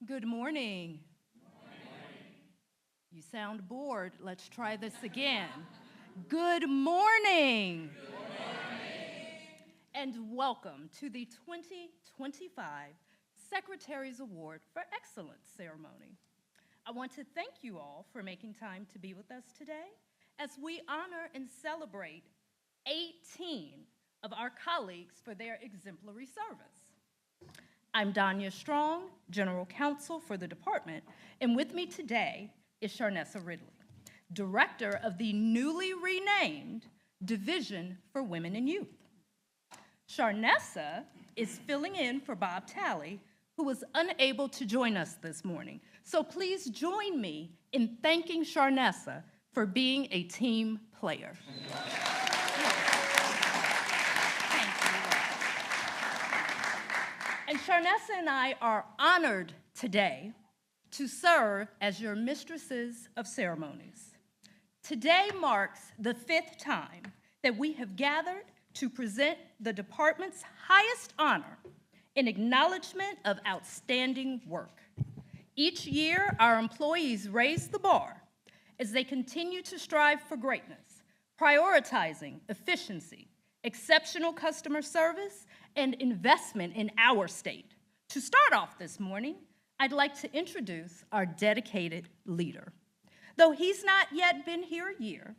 Good morning. You sound bored. Let's try this again. Good morning. And welcome to the 2025 Secretary's Award for Excellence ceremony. I want to thank you all for making time to be with us today as we honor and celebrate 18 of our colleagues for their exemplary service. I'm Danya Strong, General Counsel for the department, and with me today is Sharnessa Ridley, Director of the newly renamed Division for Women and Youth. Sharnessa is filling in for Bob Talley, who was unable to join us this morning. So please join me in thanking Sharnessa for being a team player. And Sharnessa and I are honored today to serve as your mistresses of ceremonies. Today marks the 5th time that we have gathered to present the department's highest honor in acknowledgement of outstanding work. Each year, our employees raise the bar as they continue to strive for greatness, prioritizing efficiency, exceptional customer service, and investment in our state. To start off this morning, I'd like to introduce our dedicated leader. Though he's not yet been here a year,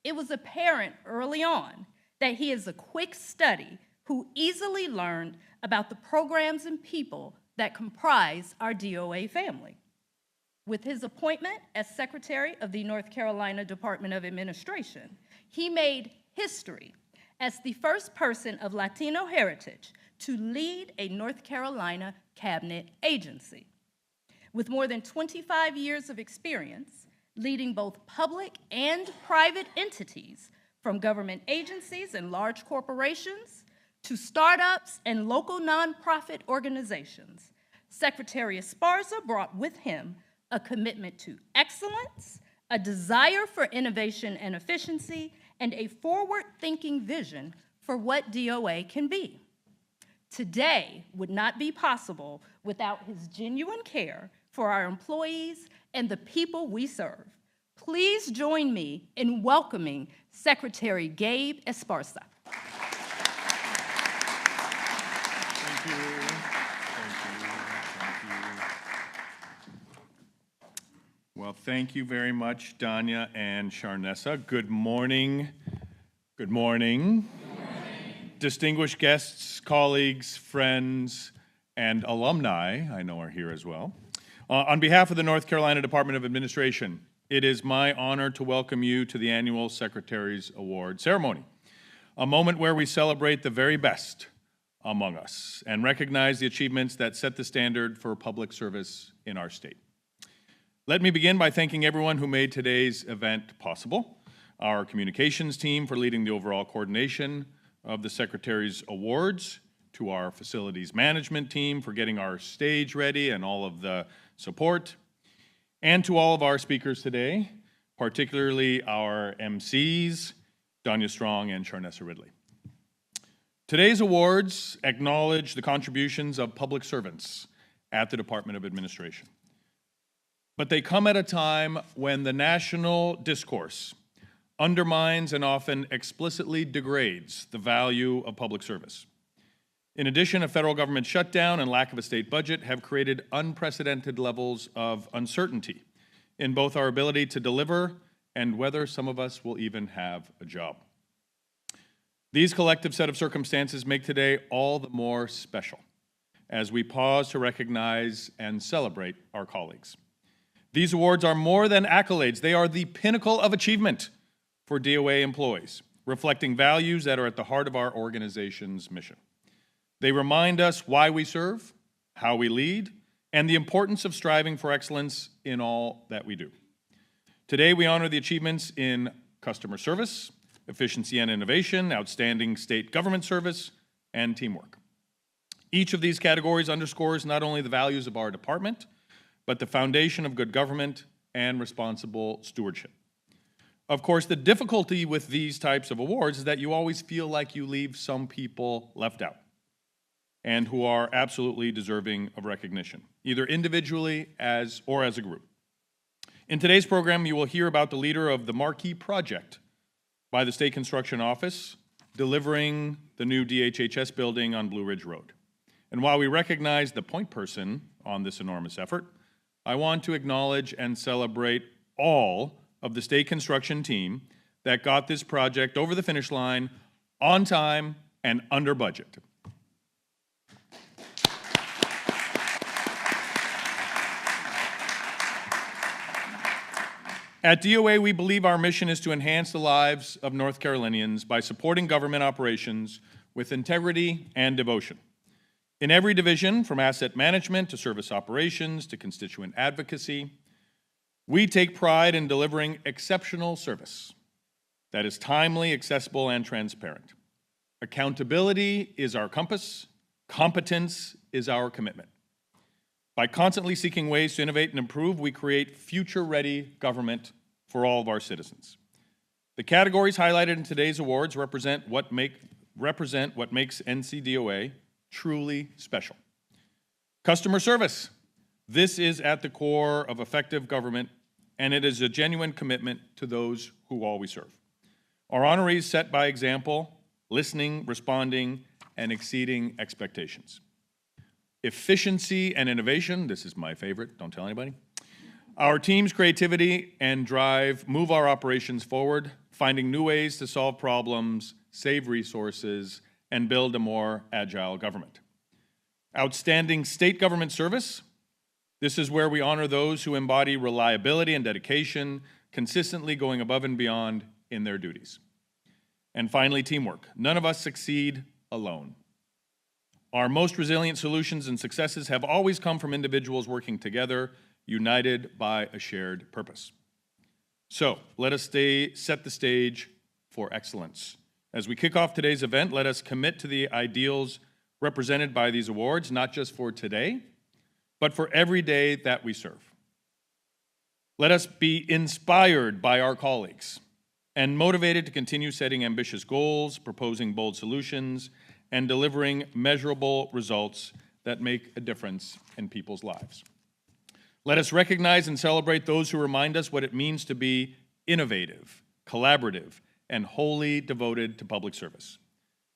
it was apparent early on that he is a quick study who easily learned about the programs and people that comprise our DOA family. With his appointment as Secretary of the North Carolina Department of Administration, he made history as the first person of Latino heritage to lead a North Carolina cabinet agency. With more than 25 years of experience leading both public and private entities, from government agencies and large corporations to startups and local nonprofit organizations, Secretary Esparza brought with him a commitment to excellence, a desire for innovation and efficiency, and a forward-thinking vision for what DOA can be. Today would not be possible without his genuine care for our employees and the people we serve. Please join me in welcoming Secretary Gabe Esparza. Thank you. Well, thank you very much, Danya and Sharnessa. Good morning. Good morning. Distinguished guests, colleagues, friends, and alumni, I know are here as well. On behalf of the North Carolina Department of Administration, it is my honor to welcome you to the annual Secretary's Award ceremony, a moment where we celebrate the very best among us and recognize the achievements that set the standard for public service in our state. Let me begin by thanking everyone who made today's event possible, our communications team for leading the overall coordination of the Secretary's Awards, to our facilities management team for getting our stage ready and all of the support, and to all of our speakers today, particularly our MCs, Danya Strong and Sharnessa Ridley. Today's awards acknowledge the contributions of public servants at the Department of Administration. But they come at a time when the national discourse undermines and often explicitly degrades the value of public service. In addition, a federal government shutdown and lack of a state budget have created unprecedented levels of uncertainty in both our ability to deliver and whether some of us will even have a job. These collective set of circumstances make today all the more special as we pause to recognize and celebrate our colleagues. These awards are more than accolades. They are the pinnacle of achievement for DOA employees, reflecting values that are at the heart of our organization's mission. They remind us why we serve, how we lead, and the importance of striving for excellence in all that we do. Today, we honor the achievements in customer service, efficiency and innovation, outstanding state government service, and teamwork. Each of these categories underscores not only the values of our department, but the foundation of good government and responsible stewardship. Of course, the difficulty with these types of awards is that you always feel like you leave some people left out. and who are absolutely deserving of recognition, either individually or as a group. In today's program, you will hear about the leader of the Marquee Project by the State Construction Office, delivering the new DHHS building on Blue Ridge Road. And while we recognize the point person on this enormous effort, I want to acknowledge and celebrate all of the state construction team that got this project over the finish line on time and under budget. At DOA, we believe our mission is to enhance the lives of North Carolinians by supporting government operations with integrity and devotion. In every division, from asset management to service operations to constituent advocacy, we take pride in delivering exceptional service that is timely, accessible, and transparent. Accountability is our compass. Competence is our commitment. By constantly seeking ways to innovate and improve, we create future-ready government for all of our citizens. The categories highlighted in today's awards represent what makes NCDOA truly special. Customer service. This is at the core of effective government, and it is a genuine commitment to those who all we serve. Our honorees set by example, listening, responding, and exceeding expectations. Efficiency and innovation, this is my favorite, don't tell anybody. Our team's creativity and drive move our operations forward, finding new ways to solve problems, save resources, and build a more agile government. Outstanding state government service. This is where we honor those who embody reliability and dedication, consistently going above and beyond in their duties. And finally, teamwork. None of us succeed alone. Our most resilient solutions and successes have always come from individuals working together, united by a shared purpose. So, let us set the stage for excellence. As we kick off today's event, let us commit to the ideals represented by these awards, not just for today, but for every day that we serve. Let us be inspired by our colleagues and motivated to continue setting ambitious goals, proposing bold solutions, and delivering measurable results that make a difference in people's lives. Let us recognize and celebrate those who remind us what it means to be innovative, collaborative, and wholly devoted to public service.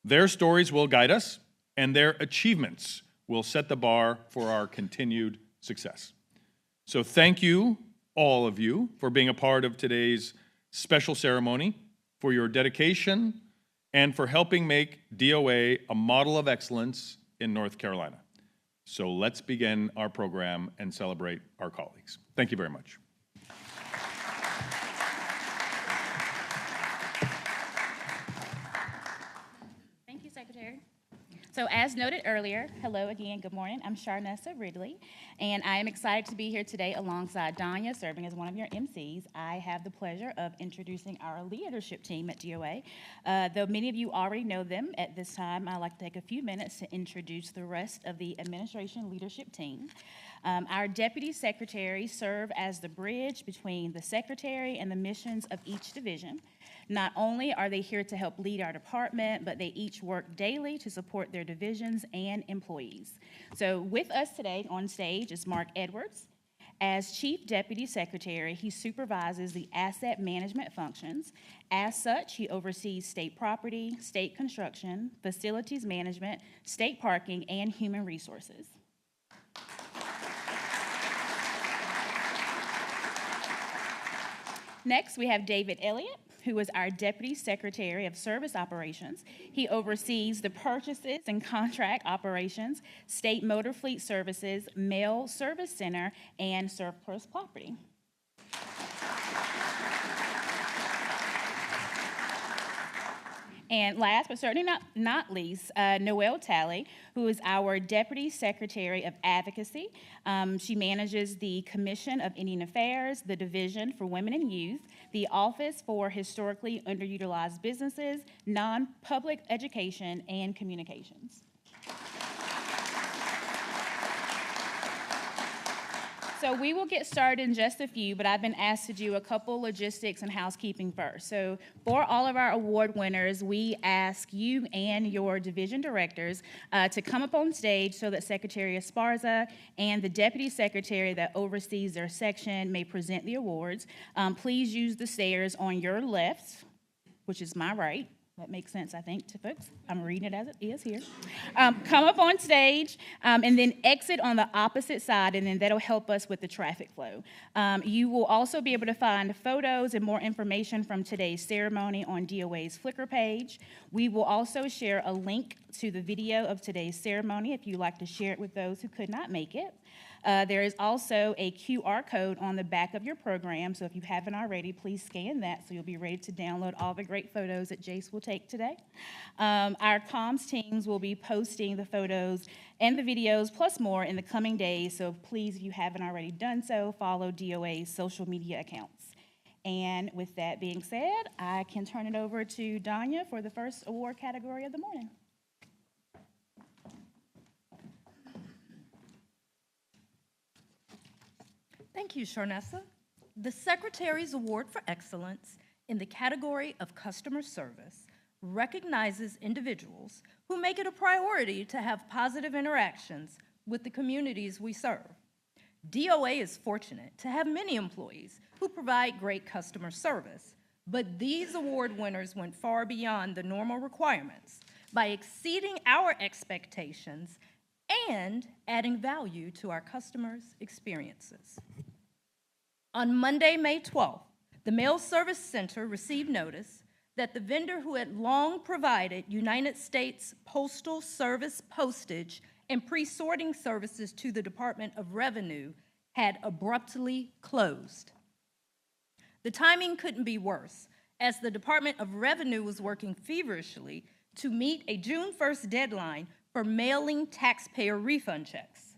Their stories will guide us, and their achievements will set the bar for our continued success. So thank you, all of you, for being a part of today's special ceremony, for your dedication, and for helping make DOA a model of excellence in North Carolina. So let's begin our program and celebrate our colleagues. Thank you very much. Thank you, Secretary. So as noted earlier, hello again, good morning. I'm Sharnessa Ridley, and I am excited to be here today alongside Danya, serving as one of your MCs. I have the pleasure of introducing our leadership team at DOA. Though many of you already know them, at this time, I'd like to take a few minutes to introduce the rest of the administration leadership team. Our deputy secretaries serve as the bridge between the secretary and the missions of each division. Not only are they here to help lead our department, but they each work daily to support their divisions and employees. So with us today on stage is Mark Edwards. As Chief Deputy Secretary, he supervises the asset management functions. As such, he oversees state property, state construction, facilities management, state parking, and human resources. Next, we have David Elliott, who is our Deputy Secretary of Service Operations. He oversees the purchases and contract operations, state motor fleet services, mail service center, and surplus property. And last but certainly not least, Noelle Talley, who is our Deputy Secretary of Advocacy. She manages the Commission of Indian Affairs, the Division for Women and Youth, the Office for Historically Underutilized Businesses, Non-Public Education, and Communications. So we will get started in just a few, but I've been asked to do a couple logistics and housekeeping first. So for all of our award winners, we ask you and your division directors to come up on stage so that Secretary Esparza and the deputy secretary that oversees their section may present the awards. Please use the stairs on your left, which is my right. That makes sense, I think, to folks. I'm reading it as it is here. Come up on stage and then exit on the opposite side, and then that'll help us with the traffic flow. You will also be able to find photos and more information from today's ceremony on DOA's Flickr page. We will also share a link to the video of today's ceremony if you'd like to share it with those who could not make it. There is also a QR code on the back of your program, so if you haven't already, please scan that so you'll be ready to download all the great photos that Jace will take today. Our comms teams will be posting the photos and the videos plus more in the coming days, so please, if you haven't already done so, follow DOA's social media accounts. And with that being said, I can turn it over to Danya for the first award category of the morning. Thank you, Sharnessa. The Secretary's Award for Excellence in the category of customer service recognizes individuals who make it a priority to have positive interactions with the communities we serve. DOA is fortunate to have many employees who provide great customer service, but these award winners went far beyond the normal requirements by exceeding our expectations and adding value to our customers' experiences. On Monday, May 12th, the Mail Service Center received notice that the vendor who had long provided United States Postal Service postage and pre-sorting services to the Department of Revenue had abruptly closed. The timing couldn't be worse, as the Department of Revenue was working feverishly to meet a June 1st deadline for mailing taxpayer refund checks.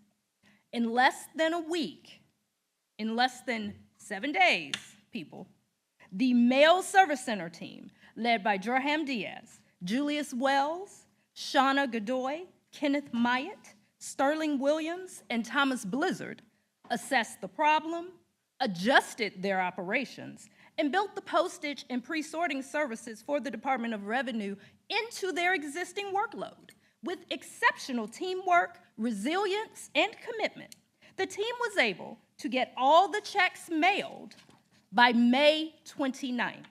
In less than a week, in less than 7 days, people, the Mail Service Center team, led by Durham Diaz, Julius Wells, Shauna Godoy, Kenneth Myatt, Sterling Williams, and Thomas Blizzard, assessed the problem, adjusted their operations, and built the postage and pre-sorting services for the Department of Revenue into their existing workload. With exceptional teamwork, resilience, and commitment, the team was able to get all the checks mailed by May 29th.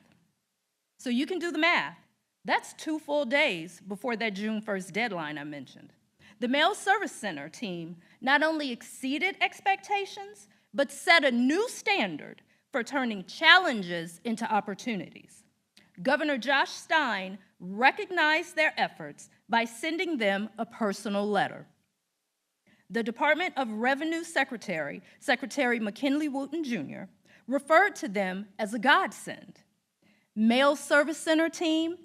So you can do the math. That's 2 full days before that June 1st deadline I mentioned. The Mail Service Center team not only exceeded expectations, but set a new standard for turning challenges into opportunities. Governor Josh Stein recognized their efforts by sending them a personal letter. The Department of Revenue Secretary, Secretary McKinley Wooten Jr., referred to them as a godsend. Mail Service Center team,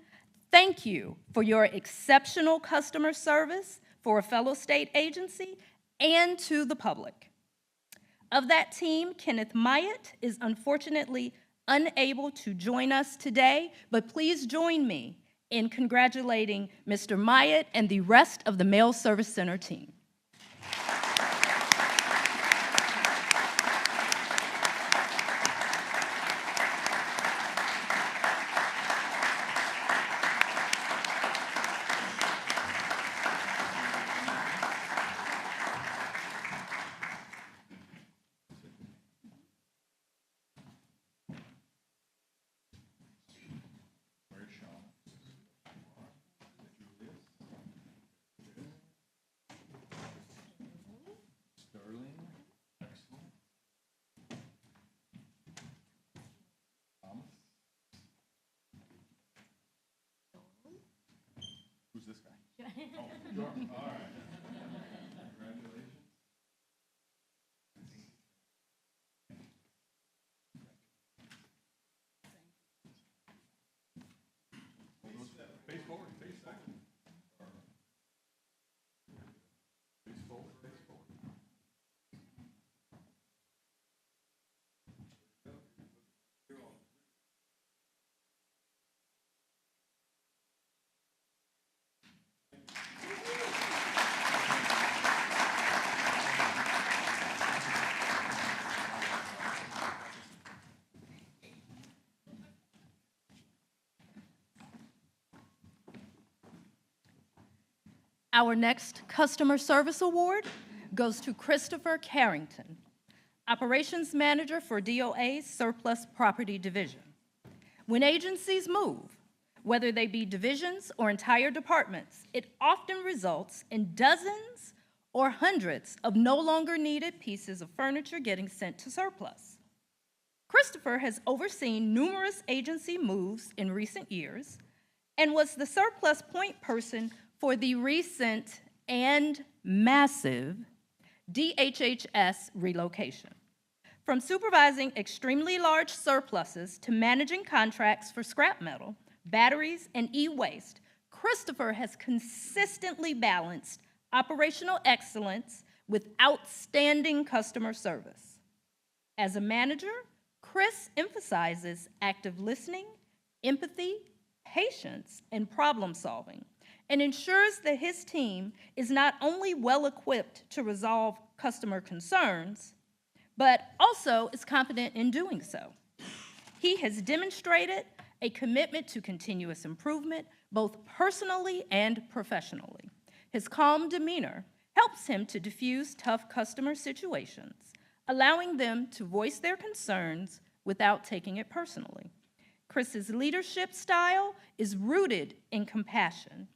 thank you for your exceptional customer service for a fellow state agency and to the public. Of that team, Kenneth Myatt is unfortunately unable to join us today, but please join me in congratulating Mr. Myatt and the rest of the Mail Service Center team. Who's this guy? Oh, Jordan. All right. Congratulations. Face forward, face back. Face forward, face forward. Our next Customer Service Award goes to Christopher Carrington, Operations Manager for DOA's Surplus Property Division. When agencies move, whether they be divisions or entire departments, it often results in dozens or hundreds of no longer needed pieces of furniture getting sent to surplus. Christopher has overseen numerous agency moves in recent years and was the surplus point person for the recent and massive DHHS relocation. From supervising extremely large surpluses to managing contracts for scrap metal, batteries, and e-waste, Christopher has consistently balanced operational excellence with outstanding customer service. As a manager, Chris emphasizes active listening, empathy, patience, and problem solving, and ensures that his team is not only well-equipped to resolve customer concerns, but also is confident in doing so. He has demonstrated a commitment to continuous improvement, both personally and professionally. His calm demeanor helps him to diffuse tough customer situations, allowing them to voice their concerns without taking it personally. Chris's leadership style is rooted in compassion,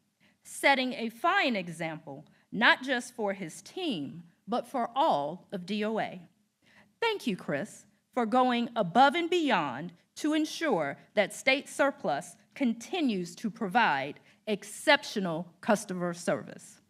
setting a fine example, not just for his team, but for all of DOA. Thank you, Chris, for going above and beyond to ensure that State Surplus continues to provide exceptional customer service.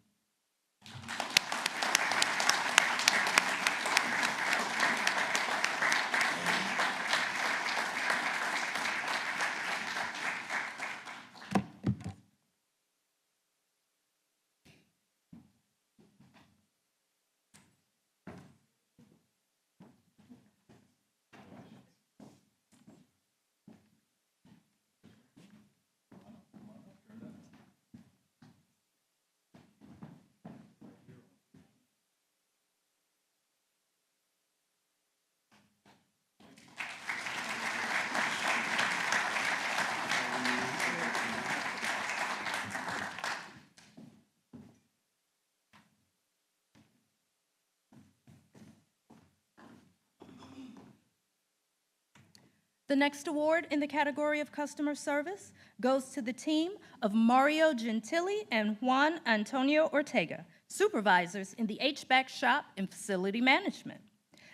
The next award in the category of customer service goes to the team of Mario Gentili and Juan Antonio Ortega, supervisors in the HVAC shop and facility management.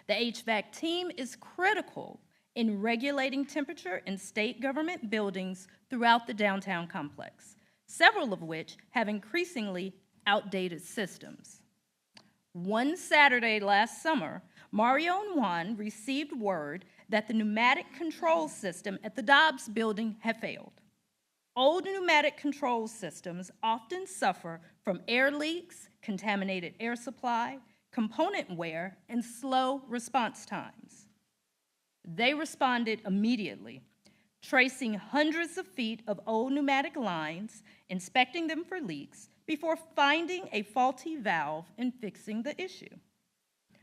The HVAC team is critical in regulating temperature in state government buildings throughout the downtown complex, several of which have increasingly outdated systems. One Saturday last summer, Mario and Juan received word that the pneumatic control system at the Dobbs building had failed. Old pneumatic control systems often suffer from air leaks, contaminated air supply, component wear, and slow response times. They responded immediately, tracing hundreds of feet of old pneumatic lines, inspecting them for leaks, before finding a faulty valve and fixing the issue.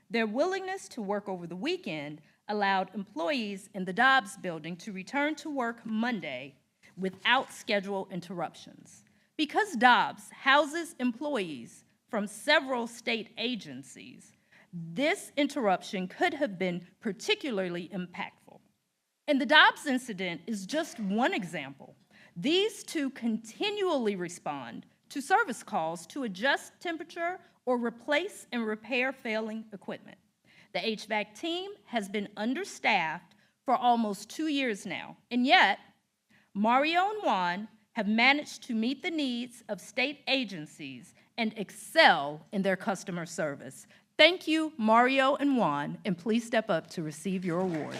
Their willingness to work over the weekend allowed employees in the Dobbs building to return to work Monday without schedule interruptions. Because Dobbs houses employees from several state agencies, this interruption could have been particularly impactful. And the Dobbs incident is just one example. These two continually respond to service calls to adjust temperature or replace and repair failing equipment. The HVAC team has been understaffed for almost 2 years now, and yet Mario and Juan have managed to meet the needs of state agencies and excel in their customer service. Thank you, Mario and Juan, and please step up to receive your award.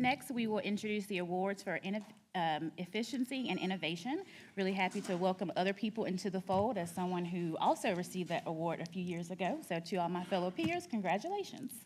Next, we will introduce the awards for efficiency and innovation. Really happy to welcome other people into the fold as someone who also received that award a few years ago. So to all my fellow peers, congratulations.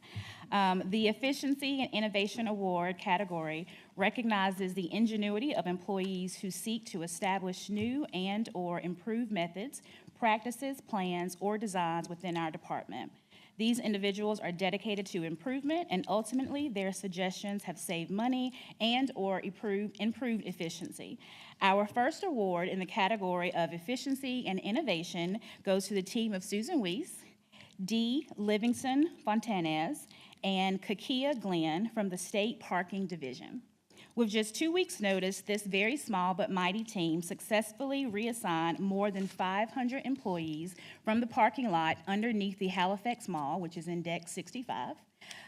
The Efficiency and Innovation Award category recognizes the ingenuity of employees who seek to establish new and/or improved methods, practices, plans, or designs within our department. These individuals are dedicated to improvement, and ultimately, their suggestions have saved money and/or improved efficiency. Our first award in the category of efficiency and innovation goes to the team of Susan Weiss, D. Livingston Fontanez, and Kakia Glenn from the State Parking Division. With just 2 weeks' notice, this very small but mighty team successfully reassigned more than 500 employees from the parking lot underneath the Halifax Mall, which is in Deck 65.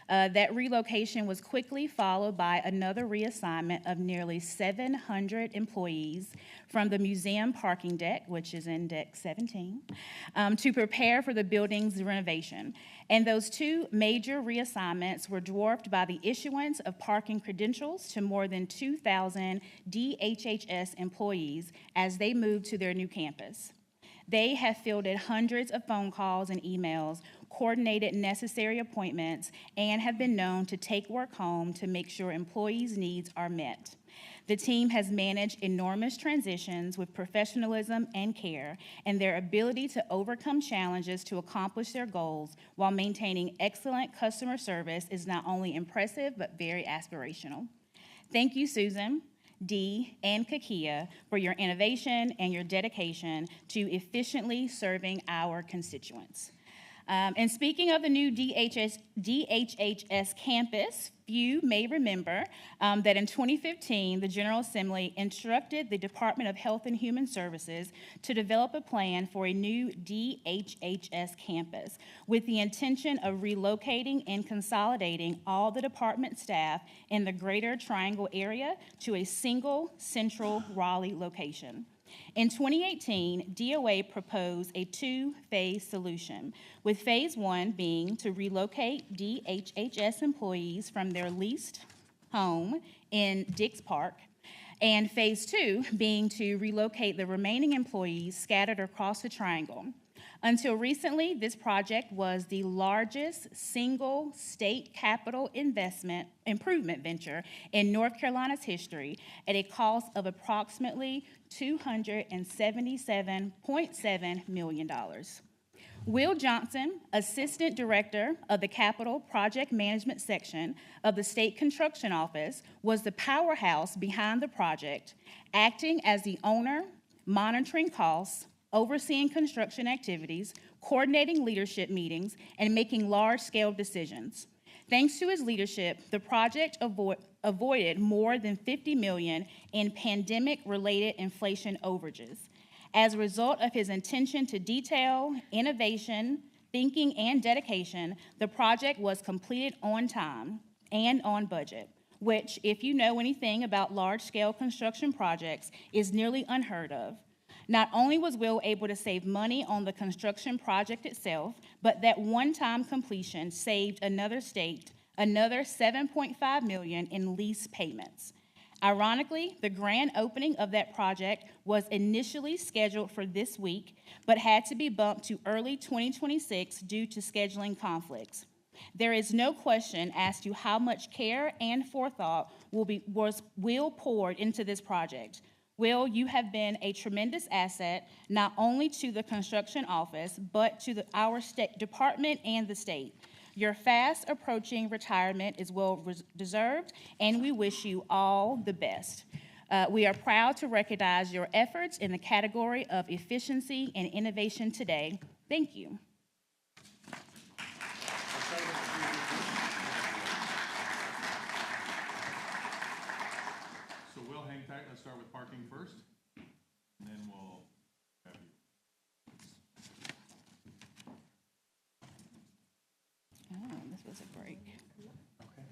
That relocation was quickly followed by another reassignment of nearly 700 employees from the museum parking deck, which is in Deck 17, to prepare for the building's renovation. And those two major reassignments were dwarfed by the issuance of parking credentials to more than 2,000 DHHS employees as they moved to their new campus. They have fielded hundreds of phone calls and emails, coordinated necessary appointments, and have been known to take work home to make sure employees' needs are met. The team has managed enormous transitions with professionalism and care, and their ability to overcome challenges to accomplish their goals while maintaining excellent customer service is not only impressive, but very aspirational. Thank you, Susan, Dee, and Kakia for your innovation and your dedication to efficiently serving our constituents. And speaking of the new DHHS campus, few may remember that in 2015, the General Assembly instructed the Department of Health and Human Services to develop a plan for a new DHHS campus with the intention of relocating and consolidating all the department staff in the Greater Triangle area to a single central Raleigh location. In 2018, DOA proposed a two-phase solution, with phase one being to relocate DHHS employees from their leased home in Dix Park, and phase two being to relocate the remaining employees scattered across the triangle. Until recently, this project was the largest single state capital improvement venture in North Carolina's history at a cost of approximately $277.7 million. Will Johnson, Assistant Director of the Capital Project Management Section of the State Construction Office, was the powerhouse behind the project, acting as the owner, monitoring costs, overseeing construction activities, coordinating leadership meetings, and making large-scale decisions. Thanks to his leadership, the project avoided more than $50 million in pandemic-related inflation overages. As a result of his attention to detail, innovation, thinking, and dedication, the project was completed on time and on budget, which, if you know anything about large-scale construction projects, is nearly unheard of. Not only was Will able to save money on the construction project itself, but that one-time completion saved another state another $7.5 million in lease payments. Ironically, the grand opening of that project was initially scheduled for this week, but had to be bumped to early 2026 due to scheduling conflicts. There is no question as to how much care and forethought was poured into this project. Will, you have been a tremendous asset, not only to the construction office, but to our state department and the state. Your fast approaching retirement is well deserved, and we wish you all the best. We are proud to recognize your efforts in the category of efficiency and innovation today. Thank you. So we'll hang tight. Let's start with parking first, and then we'll have you. Oh, this was a break. Okay.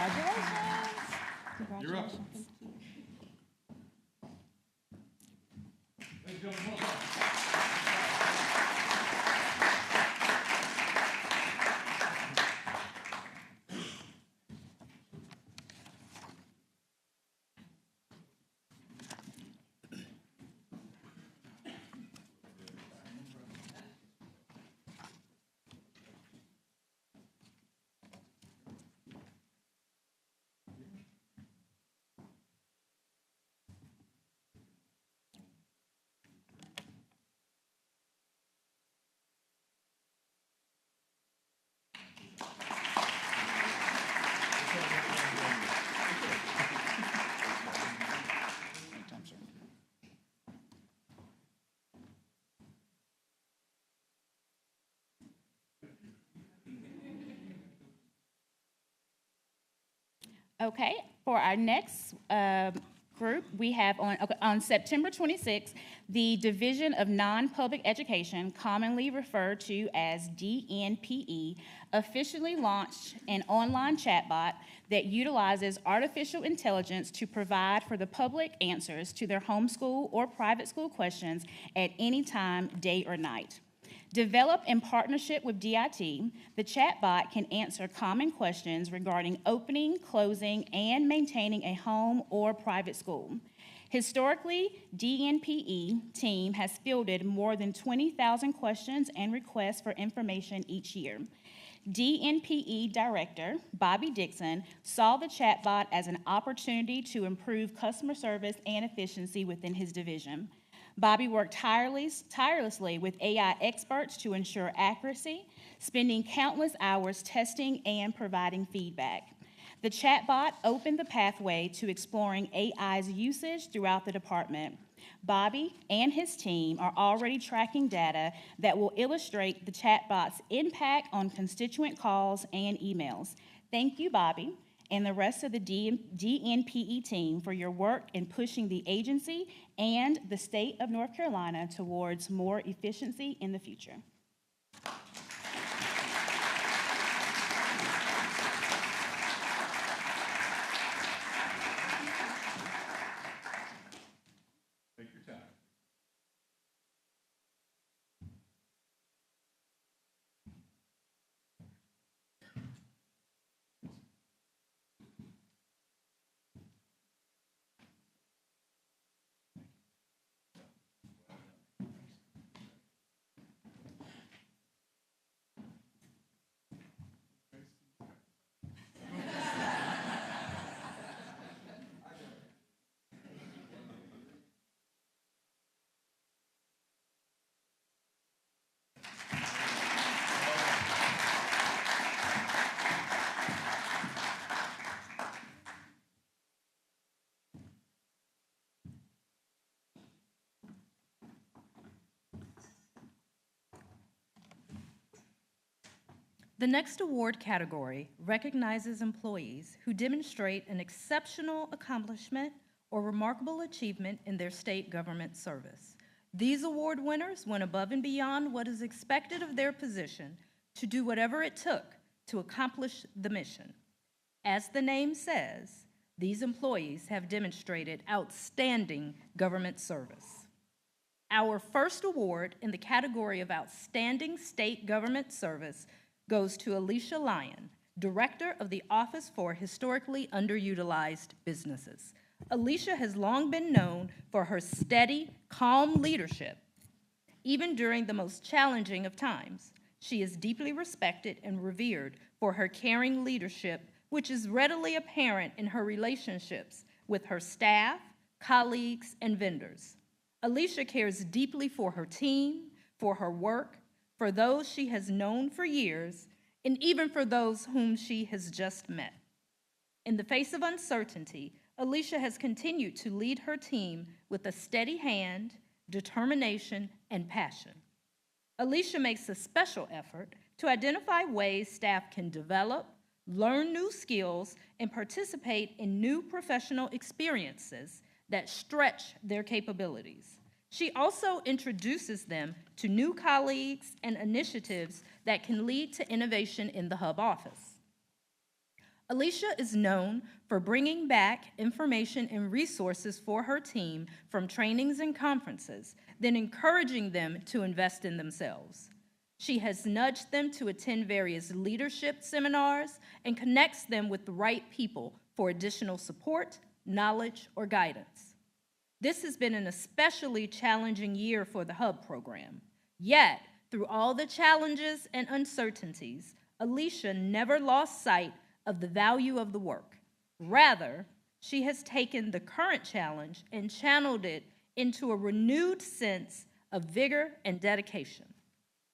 Congratulations. You're up. Congratulations. Okay, for our next group, we have on September 26th, the Division of Non-Public Education, commonly referred to as DNPE, officially launched an online chatbot that utilizes artificial intelligence to provide for the public answers to their homeschool or private school questions at any time, day or night. Developed in partnership with DIT, the chatbot can answer common questions regarding opening, closing, and maintaining a home or private school. Historically, DNPE team has fielded more than 20,000 questions and requests for information each year. DNPE Director Bobby Dixon saw the chatbot as an opportunity to improve customer service and efficiency within his division. Bobby worked tirelessly with AI experts to ensure accuracy, spending countless hours testing and providing feedback. The chatbot opened the pathway to exploring AI's usage throughout the department. Bobby and his team are already tracking data that will illustrate the chatbot's impact on constituent calls and emails. Thank you, Bobby, and the rest of the DNPE team for your work in pushing the agency and the state of North Carolina towards more efficiency in the future. Take your time. The next award category recognizes employees who demonstrate an exceptional accomplishment or remarkable achievement in their state government service. These award winners went above and beyond what is expected of their position to do whatever it took to accomplish the mission. As the name says, these employees have demonstrated outstanding government service. Our first award in the category of Outstanding State Government Service goes to Alicia Lyon, Director of the Office for Historically Underutilized Businesses. Alicia has long been known for her steady, calm leadership. Even during the most challenging of times, she is deeply respected and revered for her caring leadership, which is readily apparent in her relationships with her staff, colleagues, and vendors. Alicia cares deeply for her team, for her work, for those she has known for years, and even for those whom she has just met. In the face of uncertainty, Alicia has continued to lead her team with a steady hand, determination, and passion. Alicia makes a special effort to identify ways staff can develop, learn new skills, and participate in new professional experiences that stretch their capabilities. She also introduces them to new colleagues and initiatives that can lead to innovation in the Hub office. Alicia is known for bringing back information and resources for her team from trainings and conferences, then encouraging them to invest in themselves. She has nudged them to attend various leadership seminars and connects them with the right people for additional support, knowledge, or guidance. This has been an especially challenging year for the Hub program. Yet, through all the challenges and uncertainties, Alicia never lost sight of the value of the work. Rather, she has taken the current challenge and channeled it into a renewed sense of vigor and dedication.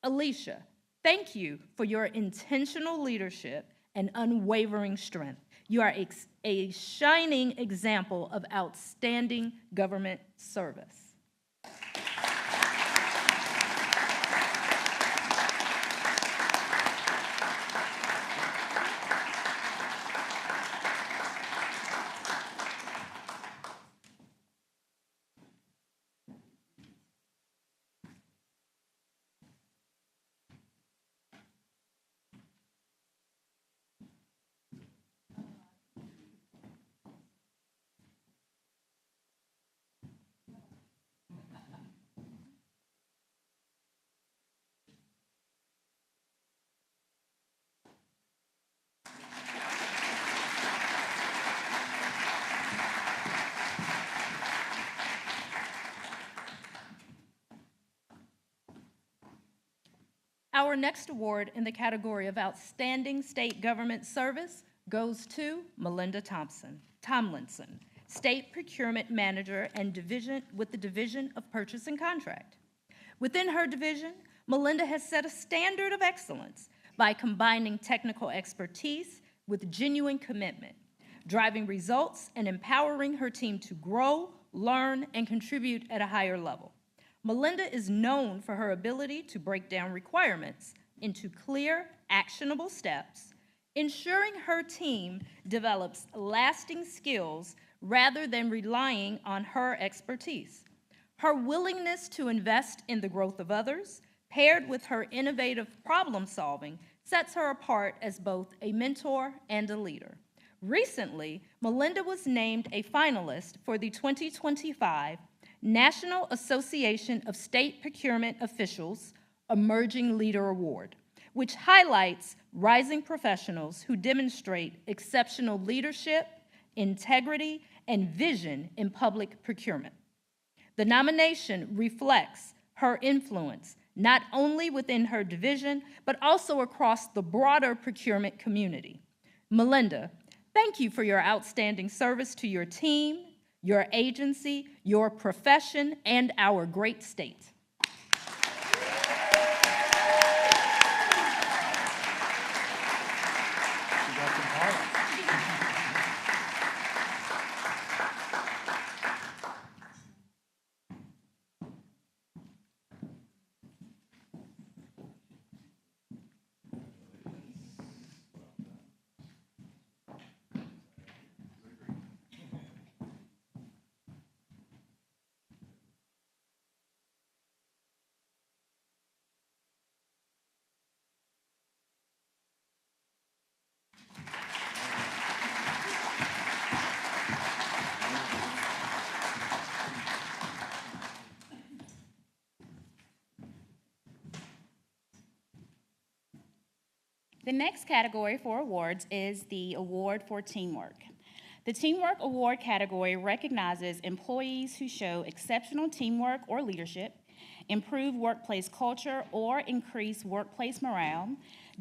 Alicia, thank you for your intentional leadership and unwavering strength. You are a shining example of outstanding government service. Our next award in the category of Outstanding State Government Service goes to Melinda Tomlinson, State Procurement Manager and with the Division of Purchase and Contract. Within her division, Melinda has set a standard of excellence by combining technical expertise with genuine commitment, driving results and empowering her team to grow, learn, and contribute at a higher level. Melinda is known for her ability to break down requirements into clear, actionable steps, ensuring her team develops lasting skills rather than relying on her expertise. Her willingness to invest in the growth of others, paired with her innovative problem solving, sets her apart as both a mentor and a leader. Recently, Melinda was named a finalist for the 2025 National Association of State Procurement Officials Emerging Leader Award, which highlights rising professionals who demonstrate exceptional leadership, integrity, and vision in public procurement. The nomination reflects her influence not only within her division, but also across the broader procurement community. Melinda, thank you for your outstanding service to your team, your agency, your profession, and our great state. The next category for awards is the Award for Teamwork. The Teamwork Award category recognizes employees who show exceptional teamwork or leadership, improve workplace culture or increase workplace morale,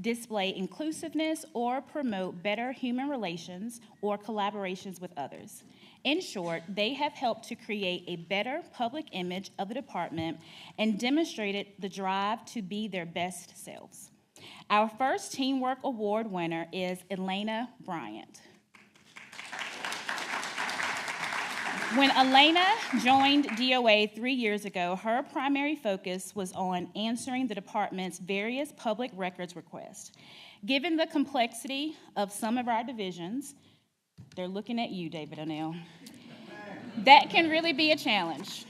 display inclusiveness or promote better human relations or collaborations with others. In short, they have helped to create a better public image of the department and demonstrated the drive to be their best selves. Our first Teamwork Award winner is Elena Bryant. When Elena joined DOA 3 years ago, her primary focus was on answering the department's various public records requests. Given the complexity of some of our divisions, they're looking at you, David O'Neill, that can really be a challenge.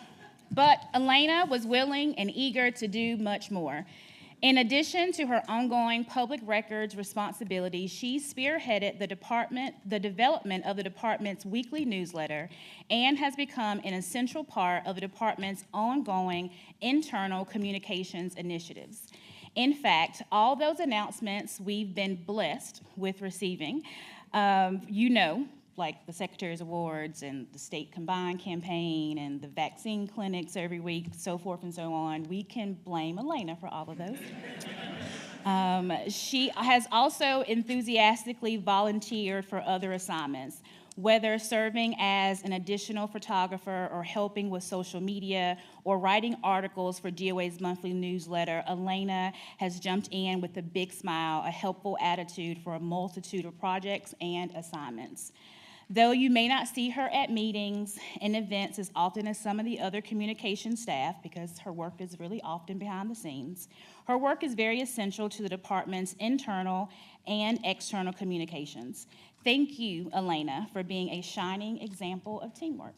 But Elena was willing and eager to do much more. In addition to her ongoing public records responsibilities, she spearheaded the development of the department's weekly newsletter and has become an essential part of the department's ongoing internal communications initiatives. In fact, all those announcements we've been blessed with receiving, like the Secretary's Awards and the State Combined campaign and the vaccine clinics every week, so forth and so on, we can blame Elena for all of those. She has also enthusiastically volunteered for other assignments, whether serving as an additional photographer or helping with social media or writing articles for DOA's monthly newsletter. Elena has jumped in with a big smile, a helpful attitude for a multitude of projects and assignments. Though you may not see her at meetings and events as often as some of the other communication staff, because her work is really often behind the scenes, her work is very essential to the department's internal and external communications. Thank you, Elena, for being a shining example of teamwork.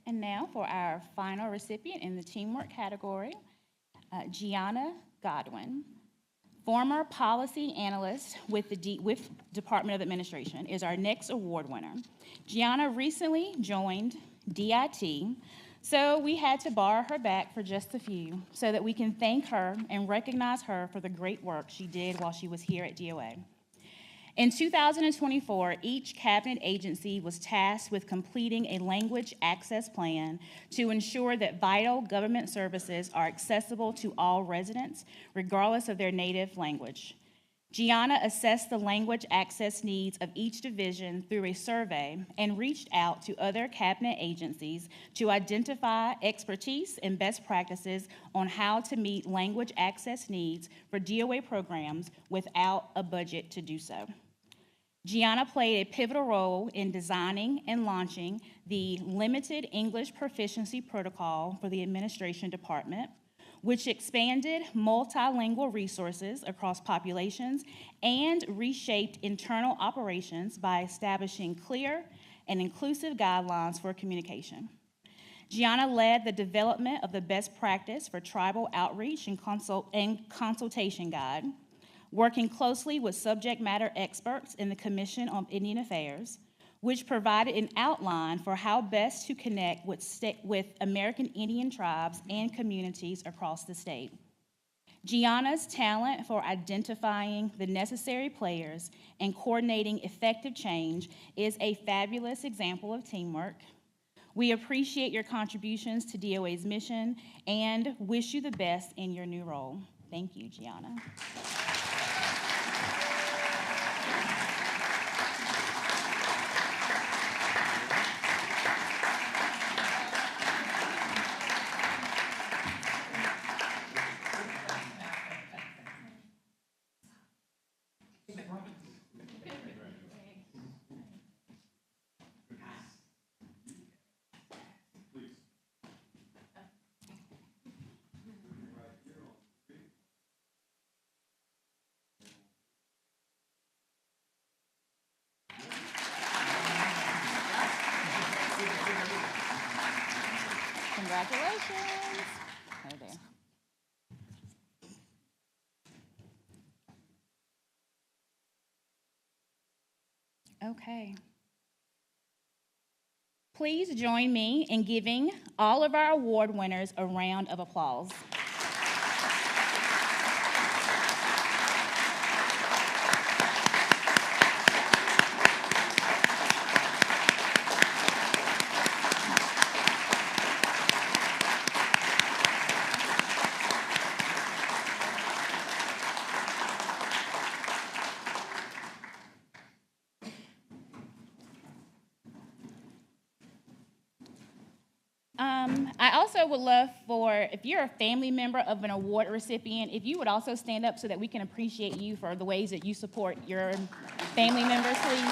And now for our final recipient in the teamwork category, Gianna Godwin, former policy analyst with Department of Administration, is our next award winner. Gianna recently joined DIT, so we had to borrow her back for just a few so that we can thank her and recognize her for the great work she did while she was here at DOA. In 2024, each cabinet agency was tasked with completing a language access plan to ensure that vital government services are accessible to all residents, regardless of their native language. Gianna assessed the language access needs of each division through a survey and reached out to other cabinet agencies to identify expertise and best practices on how to meet language access needs for DOA programs without a budget to do so. Gianna played a pivotal role in designing and launching the Limited English Proficiency Protocol for the Administration Department, which expanded multilingual resources across populations and reshaped internal operations by establishing clear and inclusive guidelines for communication. Gianna led the development of the best practice for tribal outreach and consultation guide, working closely with subject matter experts in the Commission on Indian Affairs, which provided an outline for how best to connect with American Indian tribes and communities across the state. Gianna's talent for identifying the necessary players and coordinating effective change is a fabulous example of teamwork. We appreciate your contributions to DOA's mission and wish you the best in your new role. Thank you, Gianna. Congratulations. Right there. Okay. Please join me in giving all of our award winners a round of applause. I also would love for, if you're a family member of an award recipient, if you would also stand up so that we can appreciate you for the ways that you support your family members, please.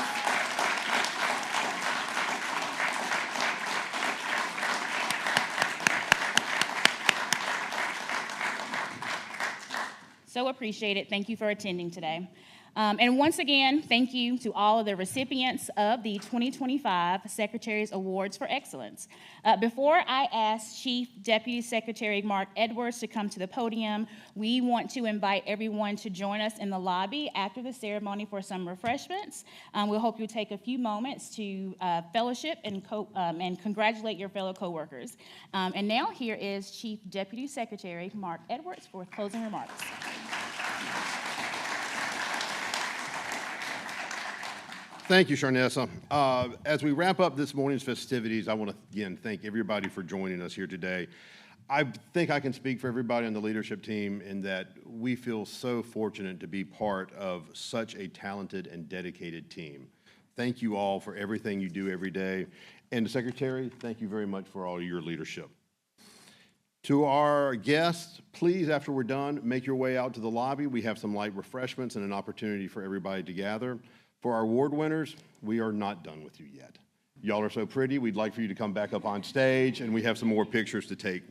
So appreciate it. Thank you for attending today. And once again, thank you to all of the recipients of the 2025 Secretary's Awards for Excellence. Before I ask Chief Deputy Secretary Mark Edwards to come to the podium, we want to invite everyone to join us in the lobby after the ceremony for some refreshments. We hope you'll take a few moments to fellowship and congratulate your fellow coworkers. And now here is Chief Deputy Secretary Mark Edwards for closing remarks. Thank you, Sharnessa. As we wrap up this morning's festivities, I want to again thank everybody for joining us here today. I think I can speak for everybody on the leadership team in that we feel so fortunate to be part of such a talented and dedicated team. Thank you all for everything you do every day. And Secretary, thank you very much for all your leadership. To our guests, please, after we're done, make your way out to the lobby. We have some light refreshments and an opportunity for everybody to gather. For our award winners, we are not done with you yet. Y'all are so pretty. We'd like for you to come back up on stage, and we have some more pictures to take.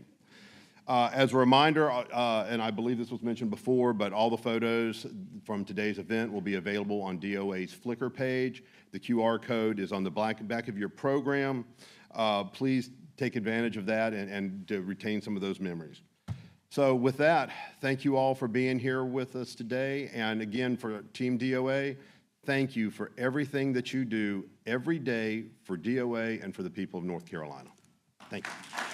As a reminder, and I believe this was mentioned before, but all the photos from today's event will be available on DOA's Flickr page. The QR code is on the back of your program. Please take advantage of that and to retain some of those memories. So with that, thank you all for being here with us today. And again, for Team DOA, thank you for everything that you do every day for DOA and for the people of North Carolina. Thank you.